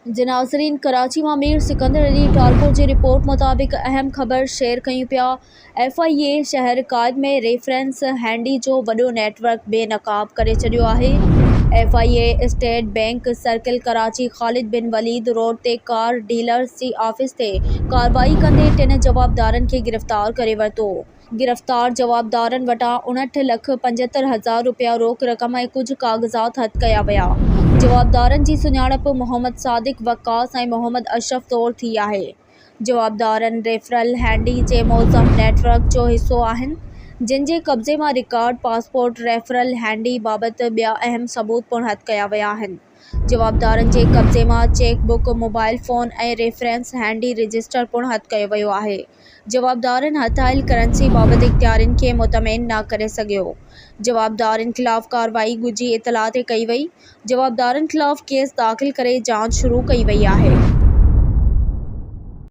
जे नाज़रीन, कराची में मीर सिकंदर अली टालपुर की रिपोर्ट मुताबिक अहम खबर शेयर कयूं पिया। FIA शहर कायद में रेफरेंस हैंडी जो वॾो नेटवर्क बेनक़ाब करे छॾियो आहे। FIA state bank circle Karachi ख़ालिद बिन वलीद रोड ते कार डीलर्स जी ऑफिस ते कार्रवाई कंदे 3 जवाबदारनि खे गिरफ़्तार करे वरितो। गिरफ़्तार जवाबदारनि वटां 59,75,000 रुपया रोक रक़म ऐं कुछ काग़ज़ात हथ कया विया। जवाबदारनि जी सुञाणप मोहम्मद सादिक वक़ास ऐं मोहम्मद अशरफ तौर थी आहे। जवाबदारनि रेफरल हैंडी जे मौज़म नेटवर्क जो हिस्सो आहिनि, जिन जे कब्ज़े मां रिकॉर्ड, पासपोर्ट, रेफरल हैंडी बाबति ॿिया अहम सबूत पिणु हथ कया विया आहिनि। जवाबदारनि जे कब्ज़े मां चेक बुक, मोबाइल फ़ोन ऐं रेफरेंस हैंडी रजिस्टर पिणु हथ कयो वियो आहे। जवाबदारनि हथाइल करंसी बाबति इख़्तियारनि खे मुतमइन न करे सघियो। जवाबदारनि ख़िलाफ़ कार्रवाई ॻुझी इतला ते कई वई। जवाबदारनि ख़िलाफ़ केस दाख़िल करे जांच शुरू कई वई आहे।